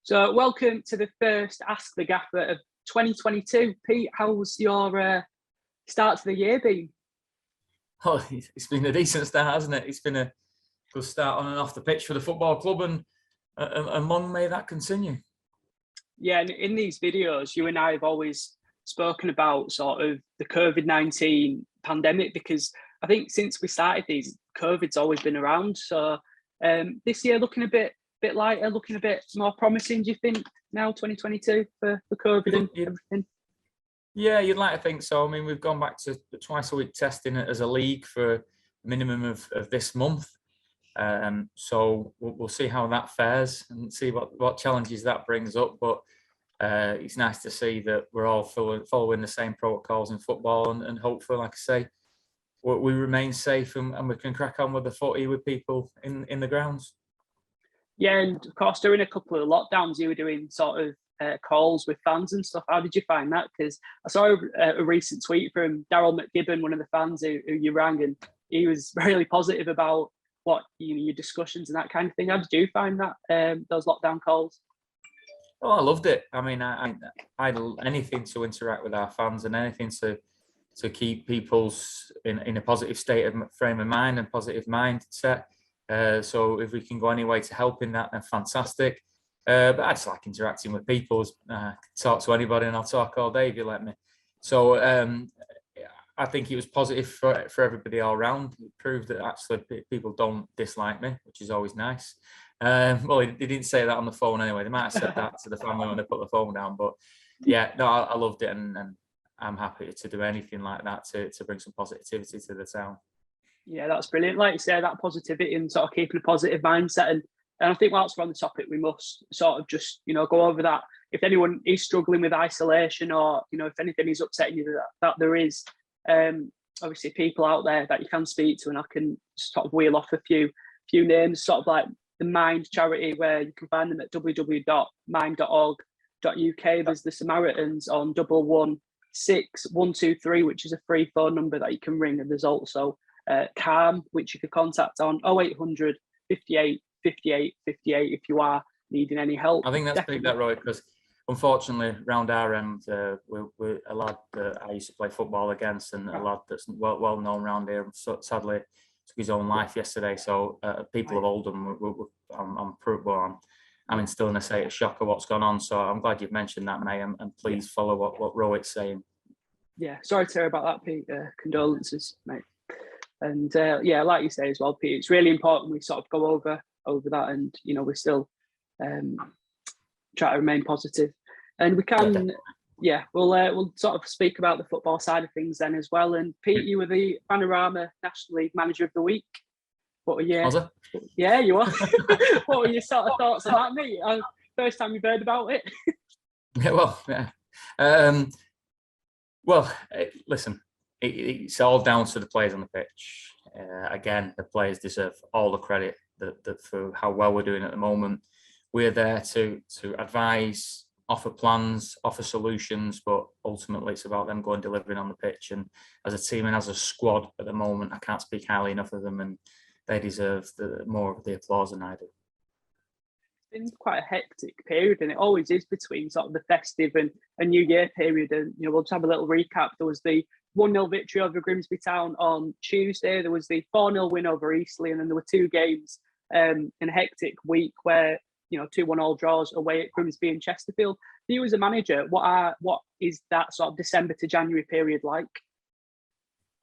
So welcome to the first Ask the Gaffer of 2022. Pete, how's your start to the year been? Oh, it's been a decent start, hasn't it? It's been a good start on and off the pitch for the football club, and long may that continue. Yeah, and in these videos, you and I have always spoken about sort of the COVID-19 pandemic, because I think since we started these, COVID's always been around. So this year looking a bit lighter, looking a bit more promising, do you think, now 2022 for COVID and everything? Yeah, you'd like to think so. I mean, we've gone back to twice a week testing as a league for a minimum of this month. So we'll see how that fares and see what challenges that brings up. But it's nice to see that we're all following the same protocols in football, and hopefully, like I say, we remain safe and we can crack on with the footy with people in the grounds. Yeah, and of course, during a couple of lockdowns, you were doing sort of calls with fans and stuff. How did you find that? Because I saw a recent tweet from Daryl McGibbon, one of the fans who you rang, and he was really positive about what your discussions and that kind of thing. How did you find that, those lockdown calls? Oh, I loved it. I mean, I anything to interact with our fans and anything to keep people's in a positive state of frame of mind and positive mindset. So if we can go any way to help in that, then fantastic. But I just like interacting with people. Talk to anybody and I'll talk all day if you let me. So I think it was positive for everybody all around. It proved that actually people don't dislike me, which is always nice. Well, they didn't say that on the phone anyway. They might have said that to the family when they put the phone down. But yeah, no, I loved it, and I'm happy to do anything like that to bring some positivity to the town. Yeah, that's brilliant. Like you say, that positivity and sort of keeping a positive mindset. And I think whilst we're on the topic, we must sort of just, go over that. If anyone is struggling with isolation, or, if anything is upsetting you, that there is obviously people out there that you can speak to, and I can sort of wheel off a few names, sort of like the Mind charity, where you can find them at www.mind.org.uk. There's the Samaritans on 116-123, which is a free phone number that you can ring. And there's also Calm, which you could contact on 0800 58 58 58 if you are needing any help. I think that's big, that, Roy, because unfortunately around our end, we're a lad that I used to play football against, and a lad that's well known around here, sadly took his own life yesterday. So people of Oldham, I'm still in a state of shock of what's gone on. So I'm glad you've mentioned that, mate, and please follow what Rohit's saying. Yeah, sorry to hear about that, Pete. Condolences, mate. And yeah, like you say as well, Pete, it's really important we sort of go over that, and we still try to remain positive, and we can. Yeah, we'll sort of speak about the football side of things then as well. And Pete, you were the Panorama National League Manager of the Week. What were you? Yeah, you are. What were your sort of thoughts on that, mate? First time you've heard about it? Well, listen. It's all down to the players on the pitch. Again, the players deserve all the credit that for how well we're doing at the moment. We're there to advise, offer plans, offer solutions, but ultimately it's about them going delivering on the pitch. And as a team and as a squad at the moment, I can't speak highly enough of them, and they deserve more of the applause than I do. It's been quite a hectic period, and it always is between sort of the festive and New Year period. And we'll just have a little recap. There was the 1-0 victory over Grimsby Town on Tuesday. There was the 4-0 win over Eastleigh, and then there were two games in a hectic week where 2-1 all draws away at Grimsby and Chesterfield. For you as a manager, what is that sort of December to January period like?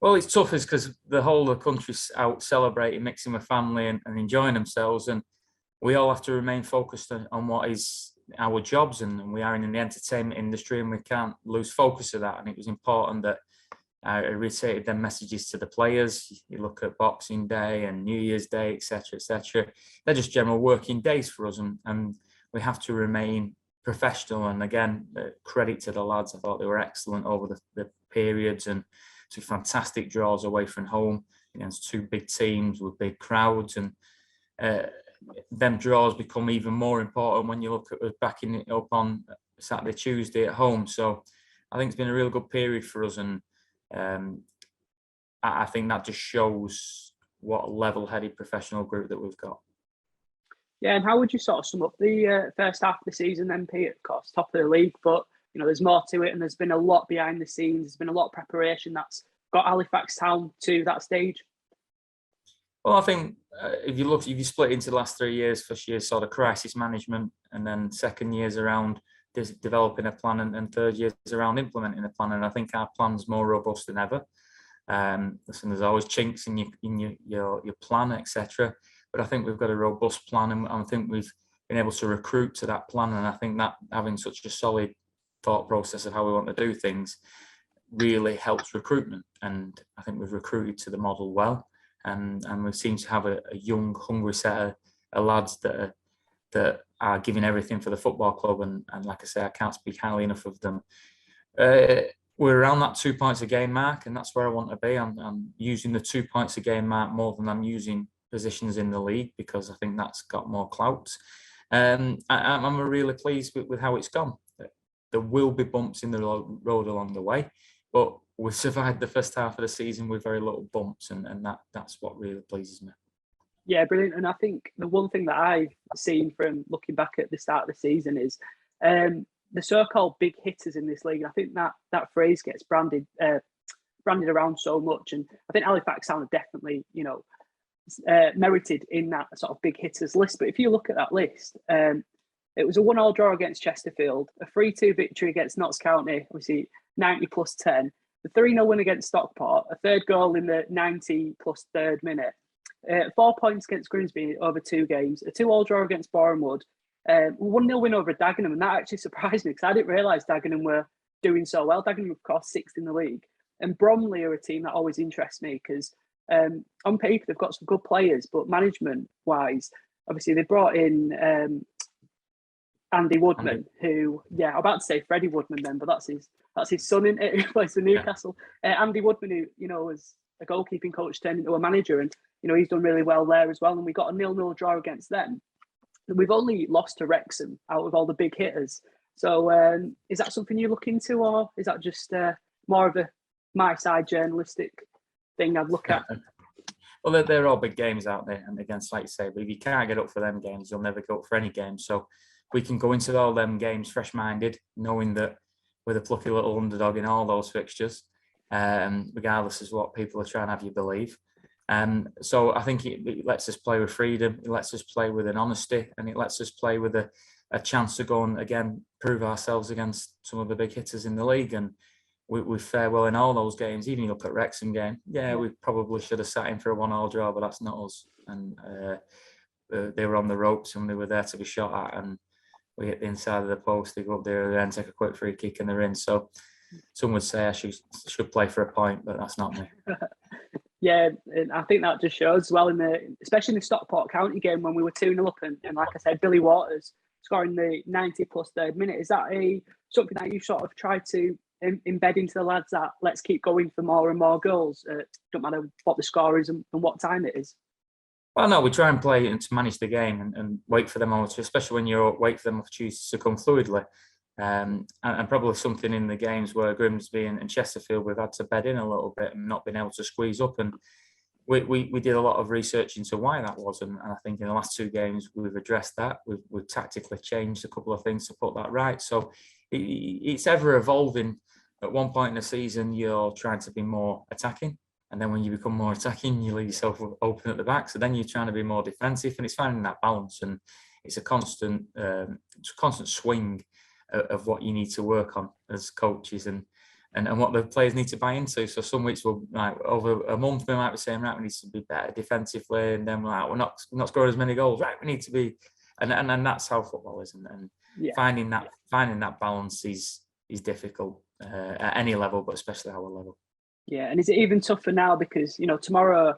Well, it's tough, because the whole of the country's out celebrating, mixing with family and enjoying themselves, and we all have to remain focused on what is our jobs, and we are in the entertainment industry, and we can't lose focus of that. And it was important that I reiterated them messages to the players. You look at Boxing Day and New Year's Day, etc., etc. They're just general working days for us, and we have to remain professional. And again, credit to the lads. I thought they were excellent over the periods, and two fantastic draws away from home against two big teams with big crowds. And them draws become even more important when you look at us backing it up on Saturday, Tuesday at home. So I think it's been a real good period for us, and I think that just shows what a level-headed professional group that we've got. Yeah, and how would you sort of sum up the first half of the season then, Pete? Of course, top of the league, but there's more to it, and there's been a lot behind the scenes. There's been a lot of preparation that's got Halifax Town to that stage. Well, I think if you split into the last 3 years, first year sort of crisis management, and then second year's around developing a plan, and third year's around implementing a plan. And I think our plan's more robust than ever. Listen, there's always chinks in your plan, etc. But I think we've got a robust plan, and I think we've been able to recruit to that plan. And I think that having such a solid thought process of how we want to do things really helps recruitment. And I think we've recruited to the model well, and we seem to have a young, hungry set of lads that are giving everything for the football club. And like I say, I can't speak highly enough of them. We're around that 2 points a game mark, and that's where I want to be. I'm using the 2 points a game mark more than I'm using positions in the league, because I think that's got more clout. I'm really pleased with how it's gone. There will be bumps in the road along the way, but we survived the first half of the season with very little bumps, and that's what really pleases me. Yeah, brilliant. And I think the one thing that I've seen from looking back at the start of the season is the so-called big hitters in this league. I think that phrase gets branded around so much, and I think Halifax Town are definitely, merited in that sort of big hitters list. But if you look at that list, it was a 1-1 draw against Chesterfield, a 3-2 victory against Notts County, obviously 90 plus 10, the 3-0 win against Stockport, a third goal in the 90 plus third minute, 4 points against Grimsby over 2 games, a 2-2 draw against Bournemouth, 1-0 win over Dagenham, and that actually surprised me because I didn't realise Dagenham were doing so well. Dagenham, of course, 6th in the league, and Bromley are a team that always interests me because on paper they've got some good players, but management-wise, obviously they brought in Andy Woodman, who, I'm about to say Freddie Woodman then, but that's his son, in it, who plays for Newcastle. Andy Woodman, who was a goalkeeping coach turned into a manager, and he's done really well there as well. And we got a 0-0 draw against them. We've only lost to Wrexham out of all the big hitters. So is that something you look into, or is that just more of a my side journalistic thing I'd look at? Well, they're all big games out there, and against, like you say, but if you can't get up for them games, you'll never go up for any game. So we can go into all them games fresh-minded, knowing that we're the plucky little underdog in all those fixtures, regardless of what people are trying to have you believe. So I think it lets us play with freedom, it lets us play with an honesty, and it lets us play with a chance to go and, again, prove ourselves against some of the big hitters in the league. And we fare well in all those games. Even you look at Wrexham game, we probably should have sat in for a 1-1 draw, but that's not us. And they were on the ropes and they were there to be shot at, and we hit the inside of the post. They go up there and then take a quick free kick and they're in. So some would say I should play for a point, but that's not me. Yeah, and I think that just shows well especially in the Stockport County game when we were 2-0 up, and like I said, Billy Waters scoring the 90 plus third minute. Is that something that you sort of try to embed into the lads, that let's keep going for more and more goals? Don't matter what the score is and what time it is. Well, no, we try and play and to manage the game and wait for them, especially when you wait for them opportunities to come fluidly. And probably something in the games where Grimsby and Chesterfield, we've had to bed in a little bit and not been able to squeeze up. And we did a lot of research into why that was. And I think in the last 2 games, we've addressed that. We've tactically changed a couple of things to put that right. So it's ever evolving. At one point in the season, you're trying to be more attacking. And then when you become more attacking, you leave yourself open at the back. So then you're trying to be more defensive, and it's finding that balance. And it's a constant swing of what you need to work on as coaches and what the players need to buy into. So some weeks we'll, like, over a month we might be saying, right, we need to be better defensively, and then we're not scoring as many goals. Right, we need to be, and that's how football is. And finding that balance is difficult at any level, but especially our level. Yeah, and is it even tougher now because tomorrow,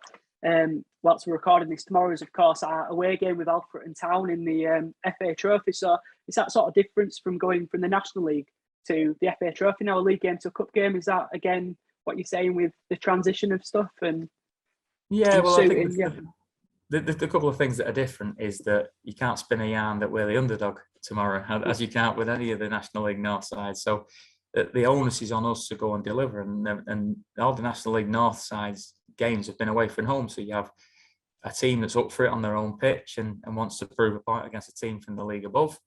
whilst we're recording this, tomorrow is of course our away game with Alfred Town in the FA Trophy. So is that sort of difference from going from the National League to the FA Trophy now, a league game to a cup game? Is that again what you're saying with the transition of stuff and? Yeah, well, I think the couple of things that are different is that you can't spin a yarn that we're the underdog tomorrow, as you can't with any of the National League North sides. So the onus is on us to go and deliver, and all the National League North sides games have been away from home. So you have a team that's up for it on their own pitch and wants to prove a point against a team from the league above.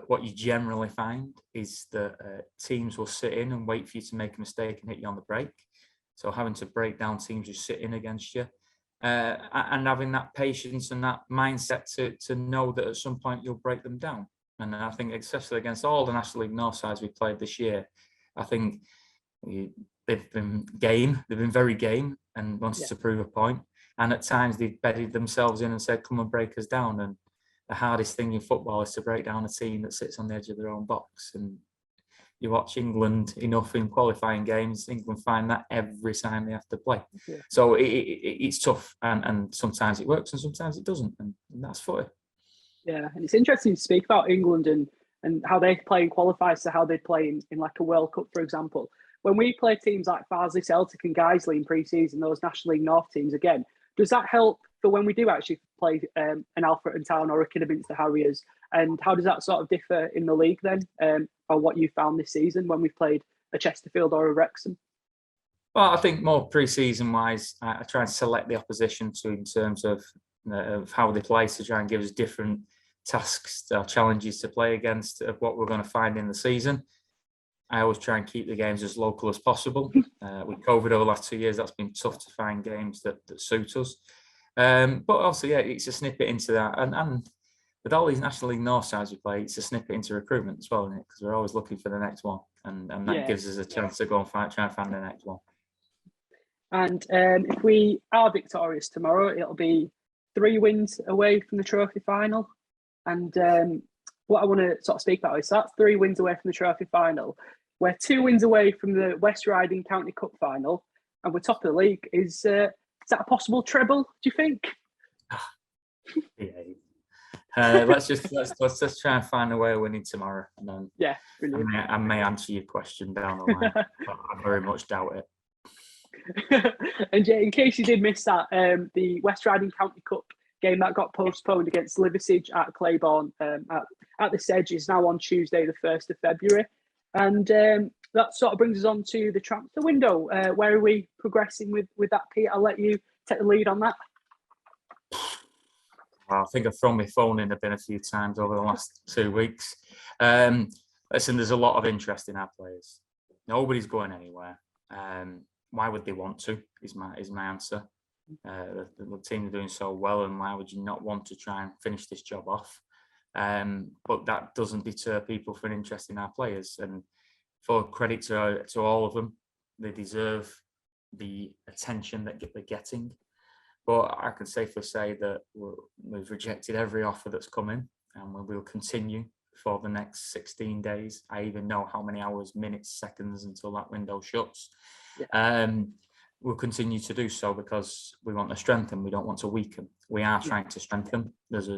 What you generally find is that teams will sit in and wait for you to make a mistake and hit you on the break. So having to break down teams who sit in against you, and having that patience and that mindset to know that at some point you'll break them down. And I think especially against all the National League North sides we played this year, I think they've been game. They've been very game and wanted to prove a point. And at times they've bedded themselves in and said, "Come and break us down." And the hardest thing in football is to break down a team that sits on the edge of their own box. And you watch England enough in qualifying games, England find that every time they have to play. Yeah. So it's tough, and sometimes it works and sometimes it doesn't, and that's footy. Yeah, and it's interesting to speak about England and how they play in qualifiers to how they play in like a World Cup, for example. When we play teams like Farsley, Celtic and Guiseley in pre-season, those National League North teams, again, does that help for when we do actually play an Alfreton Town or a Kidderminster Harriers? And how does that sort of differ in the league then, or what you found this season when we've played a Chesterfield or a Wrexham? Well, I think more pre-season wise, I try and select the opposition in terms of how they play to try and give us different tasks or challenges to play against of what we're going to find in the season. I always try and keep the games as local as possible. With COVID over the last 2 years, that's been tough to find games that suit us. But also, yeah, it's a snippet into that. And with all these National League North sides we play, it's a snippet into recruitment as well, isn't it? Because we're always looking for the next one. And that gives us a chance to go and try and find the next one. And if we are victorious tomorrow, it'll be 3 wins away from the trophy final. And what I want to sort of speak about is that's 3 wins away from the trophy final. We're 2 wins away from the West Riding County Cup final, and we're top of the league. Is that a possible treble, do you think? Yeah. Let's just try and find a way of winning tomorrow. And then brilliant. I may answer your question down the line, but I very much doubt it. And in case you did miss that, the West Riding County Cup game that got postponed against Liversidge at Claiborne at the Sedge is now on Tuesday, the 1st of February. And that sort of brings us on to the transfer window. Where are we progressing with that, Pete? I'll let you take the lead on that. I think I've thrown my phone in a bin a few times over the last 2 weeks. Listen, there's a lot of interest in our players. Nobody's going anywhere. Why would they want to? Is my answer. The team are doing so well, and why would you not want to try and finish this job off? But that doesn't deter people from interest in our players. And for credit to all of them, they deserve the attention that they're getting. But I can safely say that we've rejected every offer that's come in, and we will continue for the next 16 days. I even know how many hours, minutes, seconds until that window shuts. Yeah. We'll continue to do so because we want to strengthen. We don't want to weaken. We are trying to strengthen. There's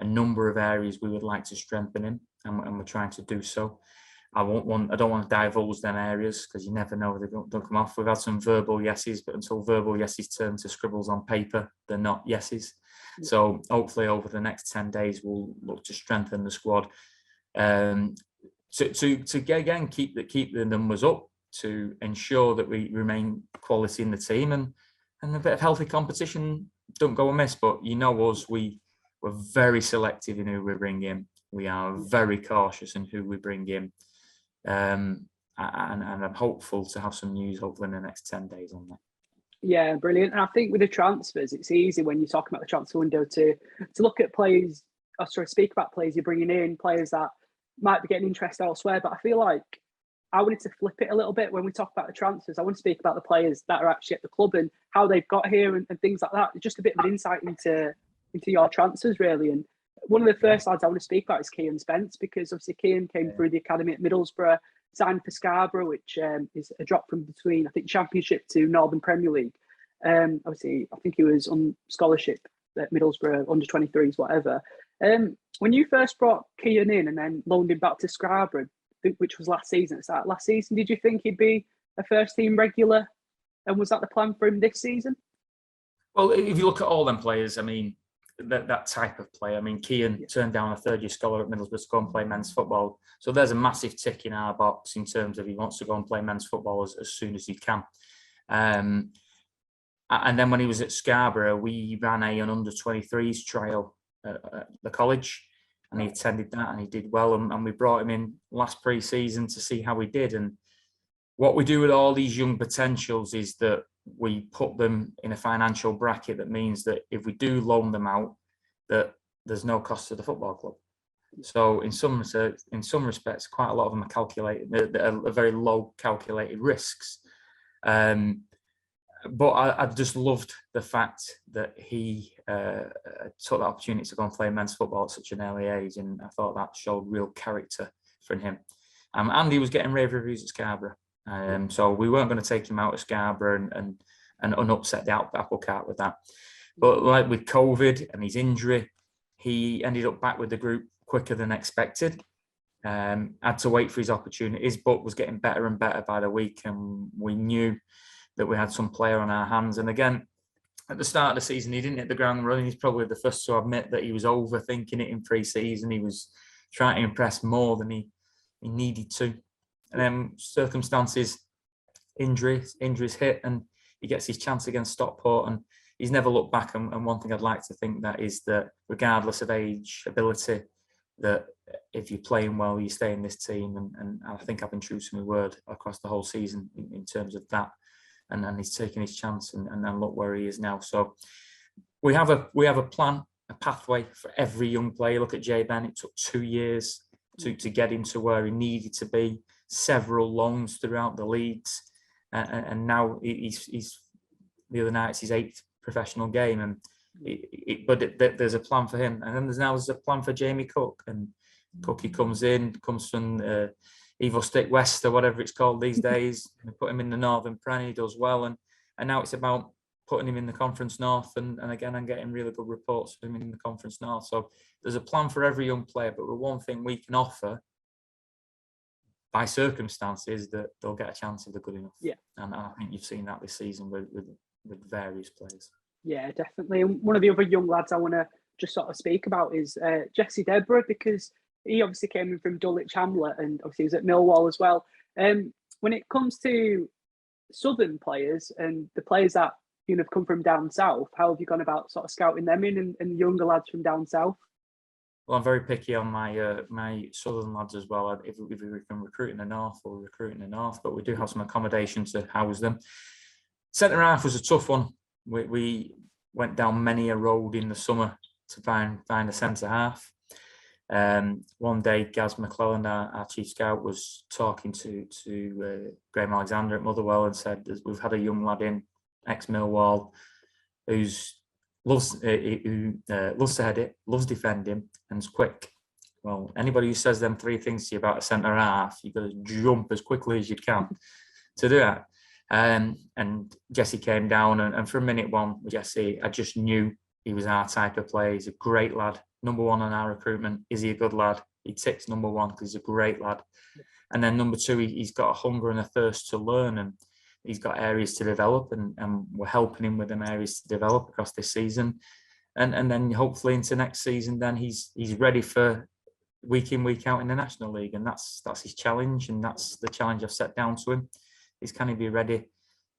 a number of areas we would like to strengthen in, and we're trying to do so. I don't want to divulge them areas because you never know, they don't come off. We've had some verbal yeses, but until verbal yeses turn to scribbles on paper, they're not yeses. So hopefully over the next 10 days, we'll look to strengthen the squad to again keep the numbers up, to ensure that we remain quality in the team, and a bit of healthy competition don't go amiss. But you know us, we're very selective in who we bring in. We are very cautious in who we bring in. And I'm hopeful to have some news hopefully in the next 10 days on that. Yeah, brilliant. And I think with the transfers, it's easy when you're talking about the transfer window to look at players, speak about players you're bringing in, players that might be getting interest elsewhere. But I feel like I wanted to flip it a little bit when we talk about the transfers. I want to speak about the players that are actually at the club and how they've got here and things like that. Just a bit of an insight into your transfers, really. And one of the first lads I want to speak about is Kane Spence, because obviously Kane came through the academy at Middlesbrough, signed for Scarborough, which is a drop from between, I think, Championship to Northern Premier League. Obviously, I think he was on scholarship at Middlesbrough, under 23s, whatever. When you first brought Kane in and then loaned him back to Scarborough, which was last season, did you think he'd be a first team regular? And was that the plan for him this season? Well, if you look at all them players, I mean, that type of player. I mean, Kean turned down a third-year scholar at Middlesbrough to go and play men's football. So there's a massive tick in our box in terms of he wants to go and play men's football as soon as he can. And then when he was at Scarborough, we ran an under-23s trial at the college, and he attended that and he did well. And we brought him in last pre-season to see how he did. And what we do with all these young potentials is that we put them in a financial bracket that means that if we do loan them out, that there's no cost to the football club. So in some respects, quite a lot of them are calculated, are very low calculated risks. But I just loved the fact that he took the opportunity to go and play men's football at such an early age, and I thought that showed real character from him. And he was getting rave reviews at Scarborough, so we weren't going to take him out of Scarborough and upset the apple cart with that. But like with COVID and his injury, he ended up back with the group quicker than expected. Had to wait for his opportunities, but was getting better and better by the week, and we knew that we had some player on our hands. And again, at the start of the season, he didn't hit the ground running. He's probably the first to admit that he was overthinking it in pre-season. He was trying to impress more than he needed to. And then circumstances, injuries hit, and he gets his chance against Stockport, and he's never looked back. And one thing I'd like to think that is that regardless of age, ability, that if you're playing well, you stay in this team. And I think I've been true to my word across the whole season in terms of that. And then he's taken his chance, and then look where he is now. So we have a plan, a pathway for every young player. Look at Jay Ben. It took 2 years to get him to where he needed to be. Several loans throughout the leagues, and now he's the other night it's his 8th professional game, and there's a plan for him. And then there's a plan for Jamie Cook, and Cookie comes from Evo Stick West or whatever it's called these days. We put him in the Northern Prem, he does well, and now it's about putting him in the Conference North, and again I'm getting really good reports of him in the Conference North. So there's a plan for every young player, but the one thing we can offer by circumstances that they'll get a chance if they're good enough. Yeah. And I think you've seen that this season with various players. Yeah, definitely. And one of the other young lads I want to just sort of speak about is Jesse Deborah, because he obviously came in from Dulwich Hamlet, and obviously he was at Millwall as well. When it comes to Southern players and the players that have come from down south, how have you gone about sort of scouting them in and younger lads from down south? Well, I'm very picky on my Southern lads as well. If we can recruit in the North, we'll recruit in the North, but we do have some accommodation to house them. Centre half was a tough one. We went down many a road in the summer to find a centre half. One day, Gaz McClelland, our chief scout, was talking to Graham Alexander at Motherwell and said, "We've had a young lad in, ex-Millwall, who loves to head it, loves defending, and is quick." Well, anybody who says them 3 things to you about a centre half, you've got to jump as quickly as you can to do that. And Jesse came down, and from minute one with Jesse, I just knew he was our type of player. He's a great lad. Number 1 on our recruitment. Is he a good lad? He ticks number 1 because he's a great lad. And then number 2, he's got a hunger and a thirst to learn, and he's got areas to develop, and we're helping him with them areas to develop across this season. And then hopefully into next season, then he's ready for week in, week out in the National League. And that's his challenge, and that's the challenge I've set down to him, is can he be ready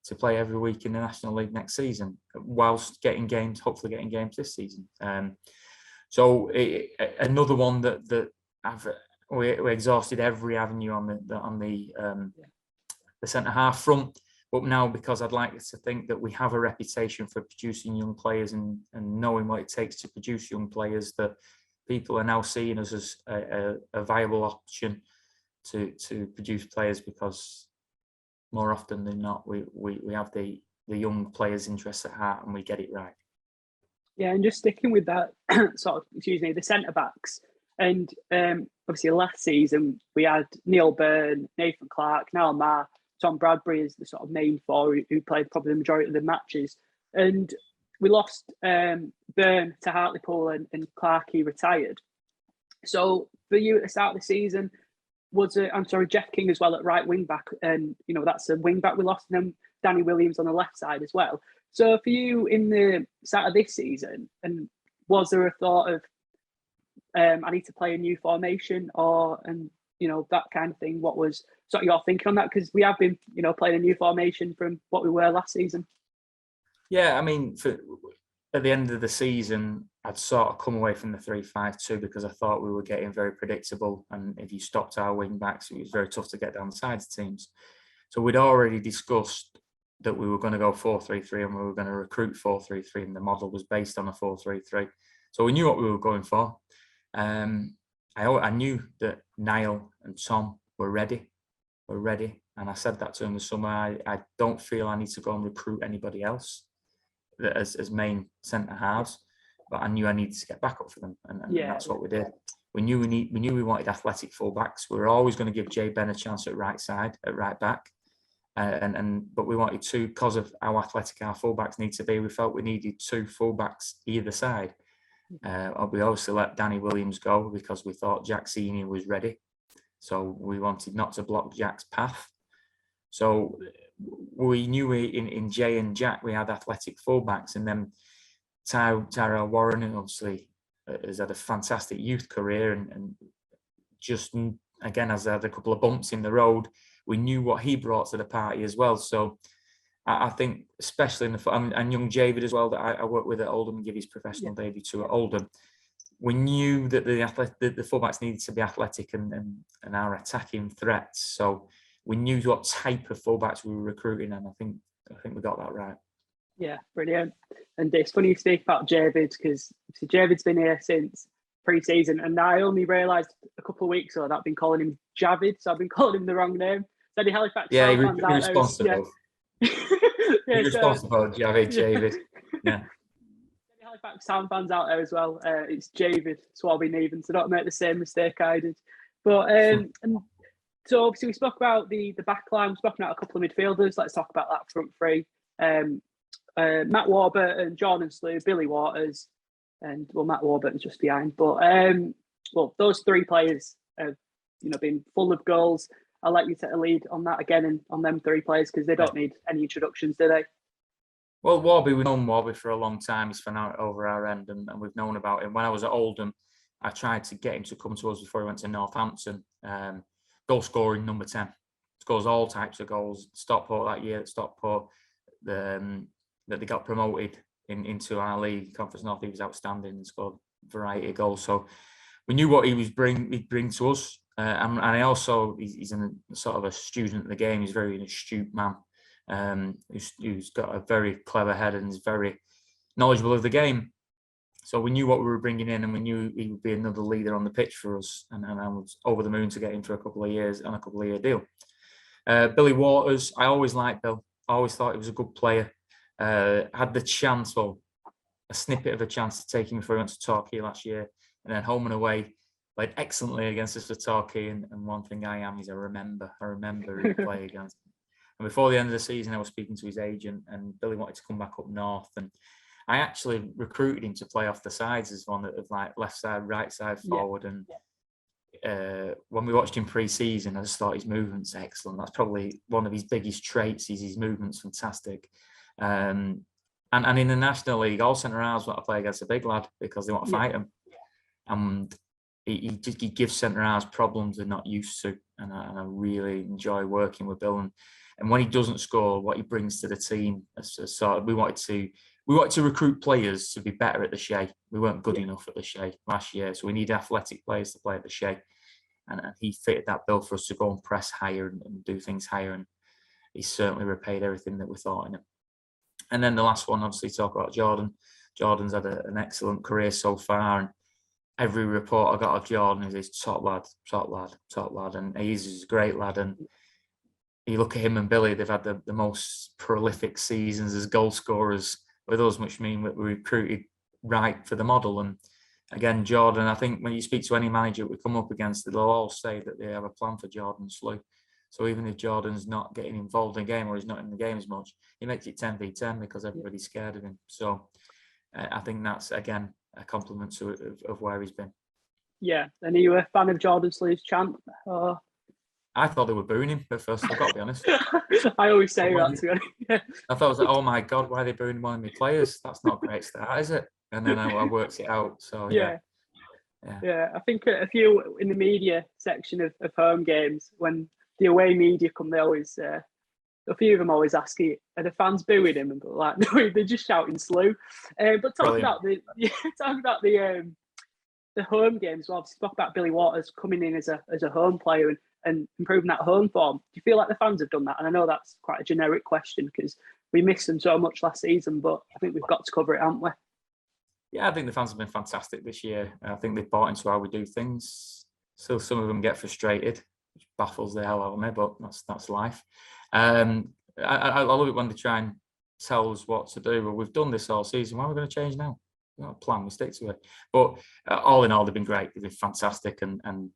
to play every week in the National League next season, whilst hopefully getting games this season. So another one that we exhausted every avenue on the centre half front, but now, because I'd like to think that we have a reputation for producing young players and knowing what it takes to produce young players, that people are now seeing us as a viable option to produce players, because more often than not we have the young players' interests at heart, and we get it right. Yeah, and just sticking with that the centre backs, and obviously last season we had Neil Byrne, Nathan Clark, Niall Maher, Tom Bradbury as the sort of main 4 who played probably the majority of the matches, and we lost Byrne to Hartlepool, and Clark, he retired. So for you at the start of the season, Jeff King as well at right wing back, and that's a wing back we lost, and then Danny Williams on the left side as well. So for you in the start of this season, and was there a thought of I need to play a new formation, that kind of thing? What was sort of your thinking on that? Because we have been playing a new formation from what we were last season. Yeah, I mean, at the end of the season, I'd sort of come away from the 3-5-2 because I thought we were getting very predictable. And if you stopped our wing backs, it was very tough to get down the sides of teams. So we'd already discussed that we were going to go 4-3-3 and we were going to recruit 4-3-3, and the model was based on a 4-3-3. So we knew what we were going for. I knew that Niall and Tom were ready. And I said that to him in the summer. I don't feel I need to go and recruit anybody else as main centre halves, but I knew I needed to get backup for them, and that's what we did. We knew we wanted athletic fullbacks. We were always going to give Jay Ben a chance at right side, at right back, but we wanted two because of how athletic our fullbacks need to be. We felt we needed two fullbacks either side. We obviously let Danny Williams go because we thought Jack Senior was ready, so we wanted not to block Jack's path. So we knew in Jay and Jack we had athletic fullbacks, and then Tyrell Warren, obviously has had a fantastic youth career, and just again has had a couple of bumps in the road. We knew what he brought to the party as well. So I think, especially in and young David as well, that I work with at Oldham and give his professional debut to at Oldham. We knew that the fullbacks needed to be athletic and our attacking threats. So we knew what type of fullbacks we were recruiting, and I think we got that right. Yeah, brilliant. And it's funny you speak about Javid, because Javid's been here since pre-season, and I only realised a couple of weeks ago that I've been calling him Javid, so I've been calling him the wrong name. So any Halifax fans irresponsible. Irresponsible, Javid. Yeah. Any Halifax Town fans out there as well, it's Javid swabbing even, so don't make the same mistake I did. But and so obviously we spoke about the back line, we've spoken about a couple of midfielders. Let's talk about that front three. Matt Warburton and Jordan Slew, Billy Waters, and Matt Warburton's just behind. But those three players have been full of goals. I'll let you take a lead on that again and on them three players, because they don't need any introductions, do they? Well, Warby, we've known Warby for a long time. He's been out over our end, and we've known about him. When I was at Oldham, I tried to get him to come to us before he went to Northampton. Goal scoring number 10. Scores all types of goals. Stockport that year at Stockport, that they got promoted into our league, Conference North, he was outstanding and scored a variety of goals. So we knew what he'd bring to us. And I also, he's in a sort of a student of the game. He's a very astute man, who's got a very clever head and is very knowledgeable of the game. So we knew what we were bringing in, and we knew he would be another leader on the pitch for us. And I was over the moon to get him for a couple of years on a couple of year deal. Billy Waters, I always liked Bill. I always thought he was a good player. Had the chance, a snippet of a chance to take him before he went to Torquay last year, and then home and away played excellently against us for Torquay. And one thing I am is I remember who he played against. And before the end of the season, I was speaking to his agent, and Billy wanted to come back up north, and I actually recruited him to play off the sides as one of like left side, right side, forward. And when we watched him pre-season, I just thought his movement's excellent. That's probably one of his biggest traits. Is his movement's fantastic. And in the National League, all centre halves want to play against a big lad because they want to fight him. And he gives centre halves problems they're not used to. And I really enjoy working with Bill. And when he doesn't score, what he brings to the team, we wanted to recruit players to be better at the Shea. We weren't good enough at the Shea last year, so we need athletic players to play at the Shea. And he fitted that bill for us to go and press higher and do things higher. And he certainly repaid everything that we thought in him. And then the last one, obviously, talk about Jordan. Jordan's had an excellent career so far, and every report I got of Jordan is he's top lad, and he's a great lad. And you look at him and Billy; they've had the most prolific seasons as goal scorers with us, which mean that we recruited right for the model. And again, Jordan, I think when you speak to any manager we come up against, they'll all say that they have a plan for Jordan Slew. So even if Jordan's not getting involved in the game or he's not in the game as much, he makes it 10v10 because everybody's scared of him. So I think that's, again, a compliment of where he's been. Yeah. And are you a fan of Jordan Slew's chant? Or... I thought they were booing him at first, I've got to be honest. I always say that, to be honest. I thought, I was like, oh my God, why are they booing one of my players? That's not a great start, is it? And then I worked it out. So yeah. I think a few in the media section of home games, when the away media come, they always a few of them always ask, are the fans booing him? And they're like, no, they're just shouting slew. But talking about the home games, well, obviously talk about Billy Waters coming in as a home player and improving that home form. Do you feel like the fans have done that? And I know that's quite a generic question because we missed them so much last season, but I think we've got to cover it, haven't we? Yeah, I think the fans have been fantastic this year. I think they've bought into how we do things. Still, some of them get frustrated, which baffles the hell out of me, but that's life. I love it when they try and tell us what to do. Well, we've done this all season. Why are we going to change now? We've got a plan. We stick to it. But all in all, they've been great. They've been fantastic, and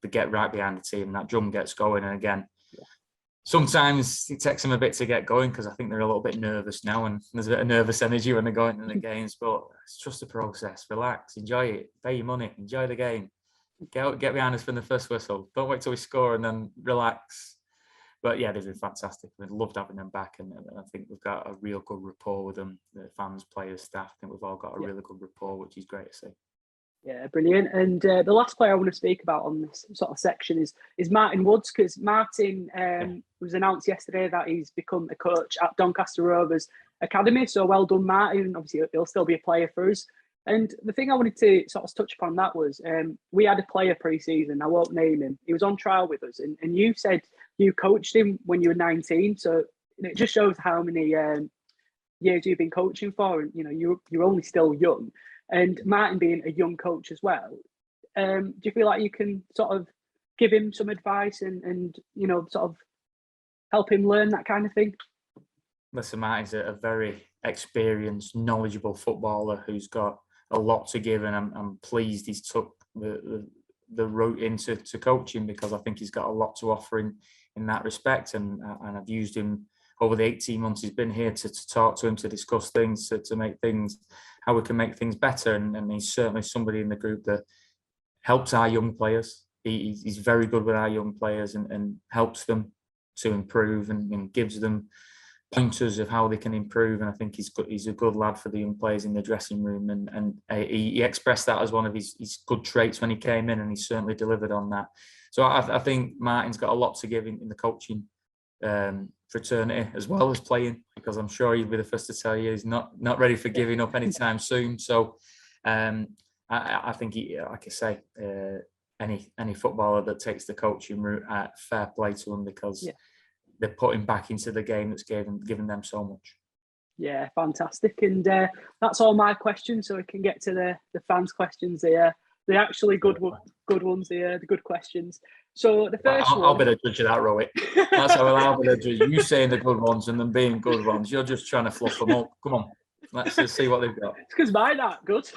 they get right behind the team. And that drum gets going. And again, sometimes it takes them a bit to get going because I think they're a little bit nervous now, and there's a bit of nervous energy when they're going into the games. But it's just a process. Relax, enjoy it, pay your money, enjoy the game. Get behind us from the first whistle. Don't wait till we score and then relax. But yeah, they've been fantastic. We've loved having them back, and I think we've got a real good rapport with them, the fans, players, staff. I think we've all got a really good rapport, which is great to see. Yeah, brilliant. And the last player I want to speak about on this sort of section is Martin Woods, because Martin was announced yesterday that he's become a coach at Doncaster Rovers Academy. So well done, Martin. Obviously, he'll still be a player for us. And the thing I wanted to sort of touch upon that was we had a player pre-season. I won't name him. He was on trial with us, and you said you coached him when you were 19. So it just shows how many years you've been coaching for, and you're only still young. And Martin being a young coach as well, do you feel like you can sort of give him some advice and sort of help him learn that kind of thing? Listen, Martin's a very experienced, knowledgeable footballer who's got a lot to give, and I'm pleased he's took the route into coaching, because I think he's got a lot to offer in that respect, and I've used him over the 18 months he's been here to talk to him, to discuss things, to make things, how we can make things better, and he's certainly somebody in the group that helps our young players. He's very good with our young players and helps them to improve and gives them pointers of how they can improve, and I think he's a good lad for the young players in the dressing room, and he expressed that as one of his good traits when he came in, and he certainly delivered on that. So I think Martin's got a lot to give in the coaching fraternity as well as playing, because I'm sure he'd be the first to tell you he's not ready for giving up anytime soon. So I think like I say, any footballer that takes the coaching route, fair play to him, because they're putting back into the game that's given them so much. Yeah, fantastic. And that's all my questions, so we can get to the fans' questions. They're actually good ones. The good questions. So the first I'll be the judge of that, Rohit. That's how I'll be the judge. You saying the good ones and them being good ones. You're just trying to fluff them up. Come on, let's just see what they've got. It's because mine aren't good.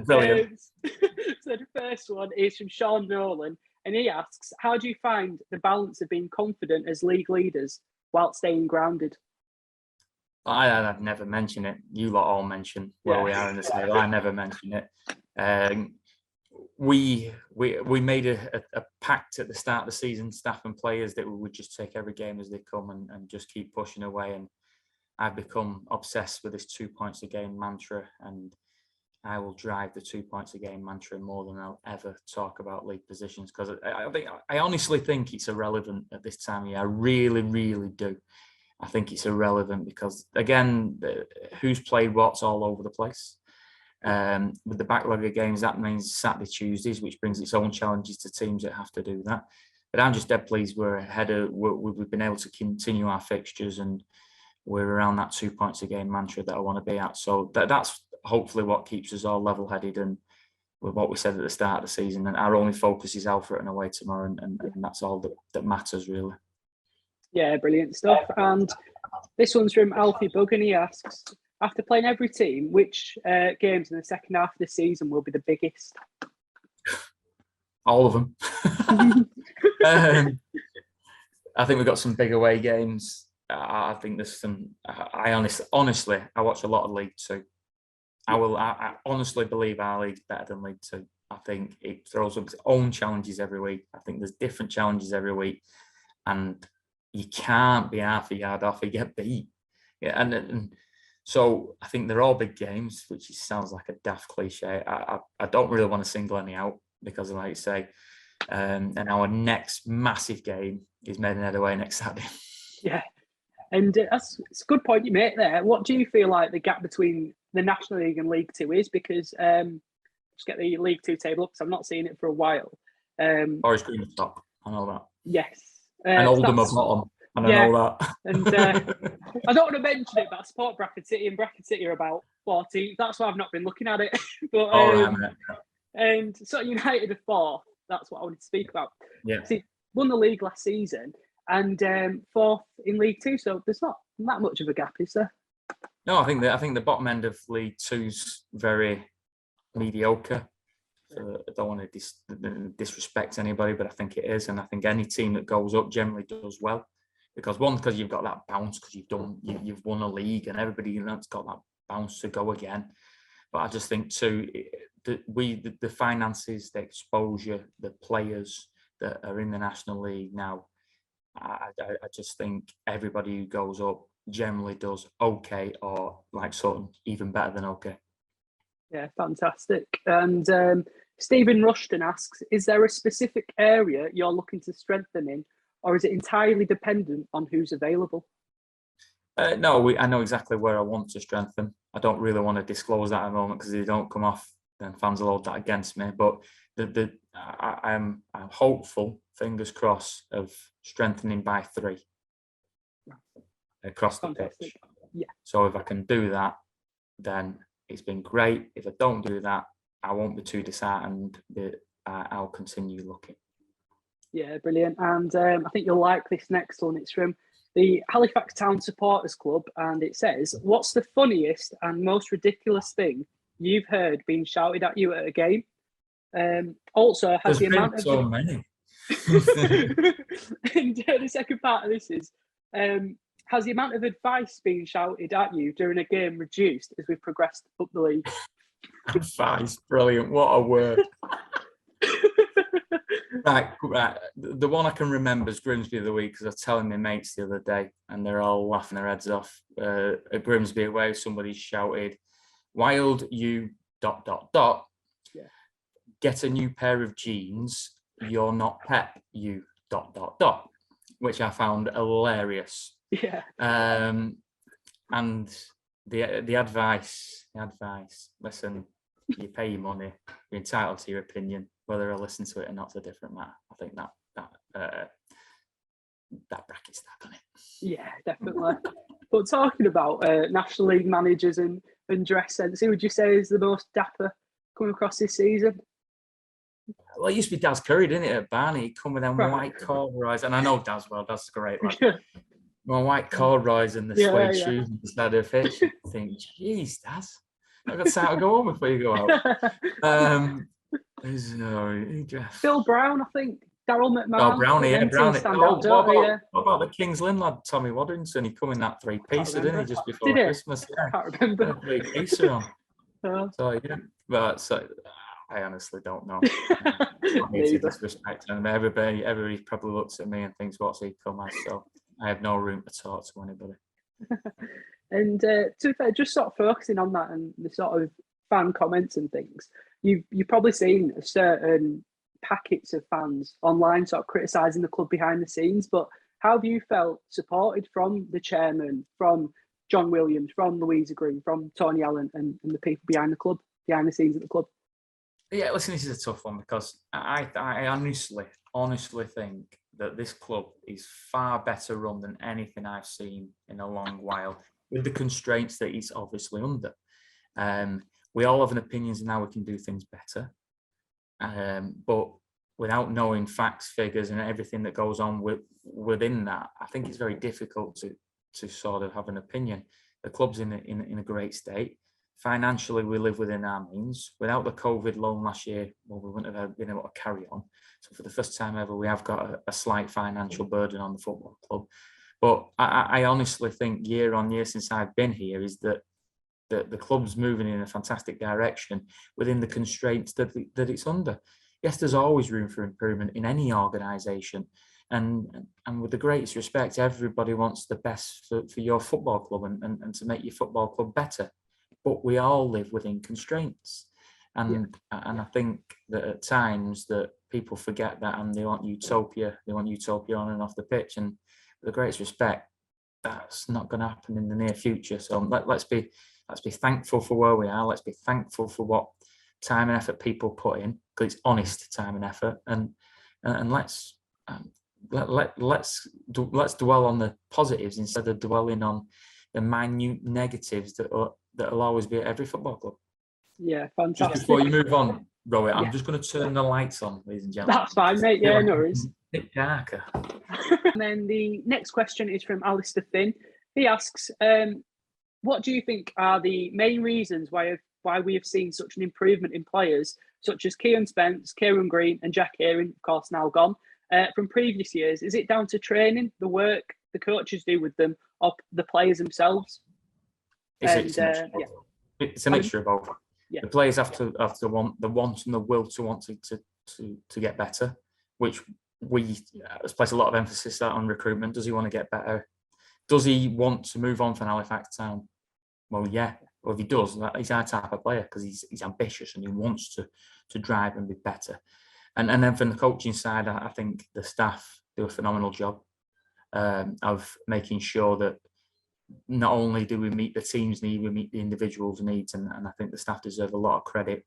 Brilliant. So the first one is from Sean Nolan, and he asks, how do you find the balance of being confident as league leaders while staying grounded? I've never mentioned it. You lot all mention where we are in the table. I never mention it. We made a pact at the start of the season, staff and players, that we would just take every game as they come and just keep pushing away. And I've become obsessed with this 2 points a game mantra, and I will drive the 2 points a game mantra more than I'll ever talk about league positions, because I honestly think it's irrelevant at this time of year. I really, really do. I think it's irrelevant because, again, who's played what's all over the place. With the backlog of games, that means Saturday, Tuesdays, which brings its own challenges to teams that have to do that. But I'm just dead pleased we're ahead of. We've been able to continue our fixtures, and we're around that 2 points a game mantra that I want to be at. So that's hopefully what keeps us all level-headed, and with what we said at the start of the season. And our only focus is Alfred and away tomorrow, and that's all that matters, really. Yeah, brilliant stuff. And this one's from Alfie Bug, and he asks, after playing every team, which games in the second half of the season will be the biggest? All of them. I think we've got some big away games. I think there's some. I honestly, I watch a lot of League Two. I honestly believe our league's better than League Two. I think it throws up its own challenges every week. I think there's different challenges every week, and you can't be half a yard off, you get beat. Yeah, and so I think they're all big games, which sounds like a daft cliche. I don't really want to single any out, because, like you say, And our next massive game is Maidenhead away next Saturday. Yeah. And it's a good point you make there. What do you feel like the gap between the National League and League Two is? Because just get the League Two table up because I've not seen it for a while. Forest Green at top, I know that. Yes. And Oldham at bottom, and I know that. And I don't want to mention it, but I support Bradford City, and Bradford City are about 14th. That's why I've not been looking at it. But and so United are fourth. That's what I wanted to speak about. Yeah. See, won the league last season and fourth in League Two, so there's not that much of a gap, is there? No, I think the bottom end of League Two's very mediocre. I don't want to disrespect anybody, but I think it is, and I think any team that goes up generally does well, because you've got that bounce because you've won a league, and everybody that's got that bounce to go again. But I just think too, the finances, the exposure, the players that are in the National League now, I just think everybody who goes up generally does okay, or like sort of even better than okay. Yeah, fantastic. And Stephen Rushton asks, is there a specific area you're looking to strengthen in, or is it entirely dependent on who's available? No, I know exactly where I want to strengthen. I don't really want to disclose that at the moment because if they don't come off, then fans will hold that against me. But I'm hopeful, fingers crossed, of strengthening by 3 across the pitch. Yeah. So if I can do that, then it's been great. If I don't do that, I won't be too disheartened. I'll continue looking. Yeah, brilliant. And I think you'll like this next one. It's from the Halifax Town Supporters Club, and it says, "What's the funniest and most ridiculous thing you've heard being shouted at you at a game?" Also, has the amount of so many. And the second part of this is, has the amount of advice being shouted at you during a game reduced as we've progressed up the league? Advice, brilliant! What a word. Right. The one I can remember is Grimsby of the week, because I was telling my mates the other day, and they're all laughing their heads off. At Grimsby away, somebody shouted, "Wild, you ... Yeah. Get a new pair of jeans. You're not Pep, you ... which I found hilarious. Yeah. And the advice. Listen, you pay your money. You're entitled to your opinion. Whether I listen to it or not is a different matter. I think that brackets that, doesn't it? Yeah, definitely. But talking about National League managers and dress sense, who would you say is the most dapper coming across this season? Well, it used to be Daz Curry, didn't it, at Barney? He'd come with them white corduroys, and I know Daz well. Daz's great, lad. My white corduroys and the suede shoes beside her pitch. You think, geez, Daz, I've got time to go home before you go out. Phil Brown, I think. Daryl McMahon. Oh, Brownie, yeah, Brownie. What about the Kings Lynn lad, Tommy Waddington? He come in that 3-piecer, didn't he, just before Christmas? Yeah, I can't remember. 3-piecer on. So, yeah. But I honestly don't know. Not here to disrespect him. Everybody probably looks at me and thinks, what's he come as? So I have no room to talk to anybody. And to be fair, just sort of focusing on that and the sort of fan comments and things, you've probably seen a certain packets of fans online sort of criticising the club behind the scenes, but how have you felt supported from the chairman, from John Williams, from Louisa Green, from Tony Allen and the people behind the club, behind the scenes at the club? Yeah, listen, this is a tough one because I honestly think that this club is far better run than anything I've seen in a long while, with the constraints that it's obviously under. We all have an opinions on how we can do things better. But without knowing facts, figures, and everything that goes on within that, I think it's very difficult to sort of have an opinion. The club's in a great state. Financially, we live within our means. Without the COVID loan last year, well, we wouldn't have been able to carry on. So for the first time ever, we have got a slight financial burden on the football club. But I honestly think year on year since I've been here is that the club's moving in a fantastic direction within the constraints that it's under. Yes, there's always room for improvement in any organisation. And with the greatest respect, everybody wants the best for your football club and to make your football club better. But we all live within constraints. And I think that at times that people forget that, and they want utopia. They want utopia on and off the pitch. And with the greatest respect, that's not going to happen in the near future. So let's be thankful for where we are. Let's be thankful for what time and effort people put in, because it's honest time and effort. And let's dwell on the positives instead of dwelling on the minute negatives that'll always be at every football club. Yeah, fantastic. Just before you move on, Rohit, Yeah. I'm just going to turn the lights on, ladies and gentlemen. That's fine, mate. Yeah, no worries. A bit darker. And then the next question is from Alistair Finn. He asks, what do you think are the main reasons why we have seen such an improvement in players such as Kane Spence, Kieran Green and Jack Hearing, of course now gone, from previous years? Is it down to training, the work the coaches do with them, or the players themselves? It's a mixture of both. Yeah. The players have to want the want and the will to want to get better, which we place a lot of emphasis on recruitment. Does he want to get better? Does he want to move on from Halifax Town? Well, yeah. Well, if he does, he's our type of player, because he's ambitious and he wants to drive and be better. And then from the coaching side, I think the staff do a phenomenal job of making sure that not only do we meet the team's need, we meet the individual's needs, and I think the staff deserve a lot of credit,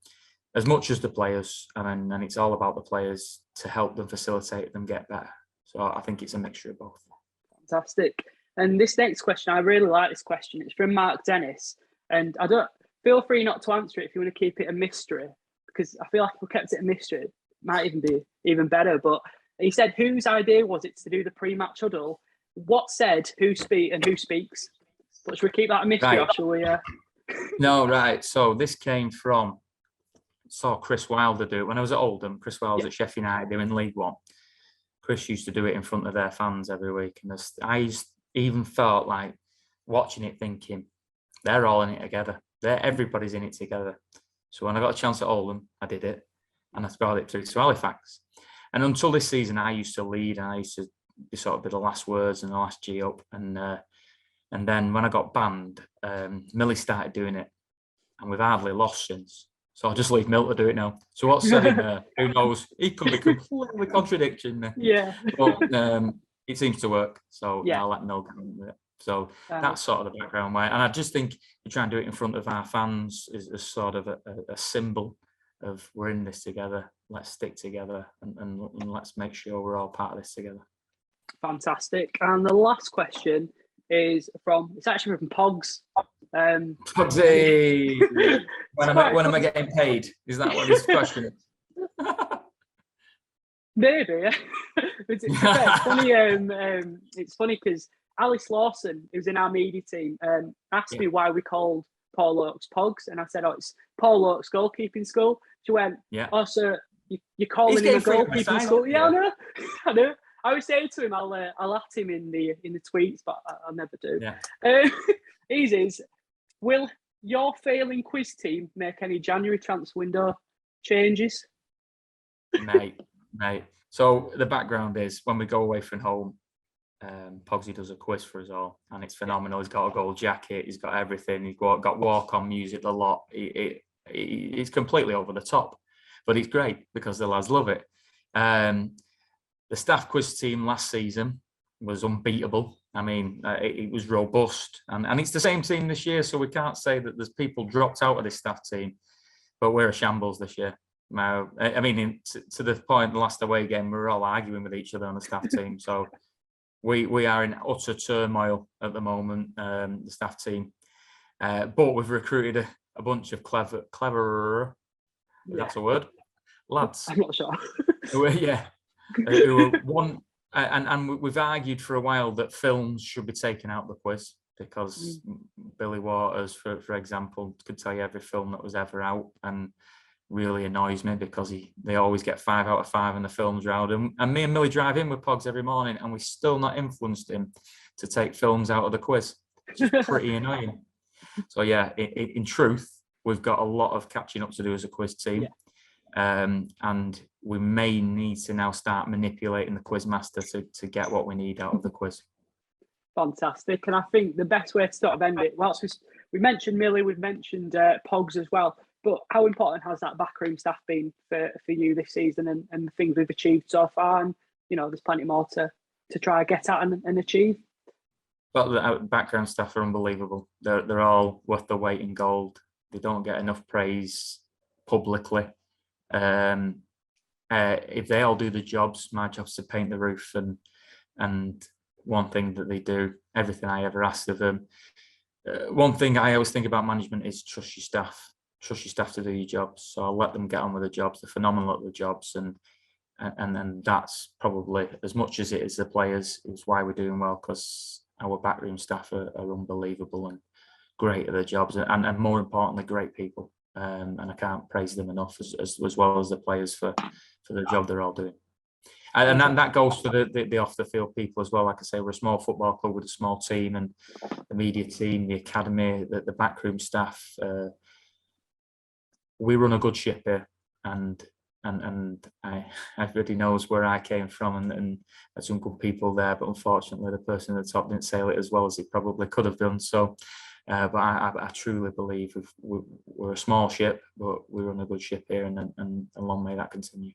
as much as the players, and it's all about the players to help them facilitate them get better. So I think it's a mixture of both. Fantastic. And this next question, I really like this question. It's from Mark Dennis, and I don't feel free not to answer it if you want to keep it a mystery, because I feel like if we kept it a mystery, it might even be even better. But he said, whose idea was it to do the pre-match huddle? What said who speaks? But should we keep that a mystery, right. or shall we? No, right. So this came from, saw Chris Wilder do it when I was at Oldham. Chris Wilder at Sheffield United doing League One. Chris used to do it in front of their fans every week, and I even felt like watching it, thinking they're all in it together. Everybody's in it together. So when I got a chance at Oldham, I did it, and I brought it through to Halifax. And until this season, I used to lead, and I used to be sort of the last words and the last G up. And then when I got banned, Millie started doing it, and we've hardly lost since. So I'll just leave Mill to do it now. So what's said in there? Who knows? He could be completely contradicting me. Yeah. But it seems to work. So Yeah. I'll let Mill go with it. So that's sort of the background way. And I just think we try and do it in front of our fans is sort of a symbol of we're in this together. Let's stick together and let's make sure we're all part of this together. Fantastic. And the last question is it's actually from Pogs. Pogsy! When am I getting paid? Is that what this question is? Maybe, yeah. It's funny. It's funny because Alice Lawson, who's in our media team, asked me why we called Paul Oakes Pogs, and I said, "Oh, it's Paul Oakes goalkeeping school." She went, "Yeah. Oh, so you're calling him a goalkeeping school?" Yeah, I know. I know. I was saying to him, I'll at him in the tweets, but I'll never do. Yeah. Easy. Will your failing quiz team make any January transfer window changes? Mate. So the background is when we go away from home, Pogsy does a quiz for us all, and it's phenomenal. He's got a gold jacket, he's got everything, he's got walk-on music a lot. He's completely over the top, but it's great because the lads love it. The staff quiz team last season was unbeatable. I mean, it was robust, and it's the same team this year, so we can't say that there's people dropped out of this staff team, but we're a shambles this year. I mean, to the point, the last away game, we were all arguing with each other on the staff team, so we are in utter turmoil at the moment, the staff team. But we've recruited a bunch of clever, that's a word, lads. I'm not sure. who are one, and we've argued for a while that films should be taken out of the quiz, because Billy Waters, for example, could tell you every film that was ever out, and really annoys me because they always get 5 out of 5 in the films round. And me and Millie drive in with Pogs every morning, and we still not influenced him to take films out of the quiz. It's pretty annoying. So yeah, in truth, we've got a lot of catching up to do as a quiz team. And we may need to now start manipulating the quiz master to get what we need out of the quiz. Fantastic. And I think the best way to sort of end it, whilst we mentioned Millie, we've mentioned Pogs as well. But how important has that backroom staff been for you this season and the things we've achieved so far? And, there's plenty more to try and get at and achieve. But the background staff are unbelievable. They're all worth the weight in gold. They don't get enough praise publicly. If they all do the jobs, my job's to paint the roof, and one thing that they do, everything I ever asked of them. One thing I always think about management is trust your staff. Trust your staff to do your jobs. So I'll let them get on with the jobs. They're phenomenal at the jobs, and then that's probably as much as it is the players. It's why we're doing well, because our backroom staff are unbelievable and great at their jobs, and more importantly, great people. And I can't praise them enough, as well as the players for the job they're all doing. And that goes for the off the field people as well. Like I say, we're a small football club with a small team, and the media team, the academy, the backroom staff. We run a good ship here, and everybody knows where I came from, and there's some good people there. But unfortunately, the person at the top didn't sail it as well as he probably could have done. So, but I truly believe we're a small ship, but we run a good ship here, and long may that continue.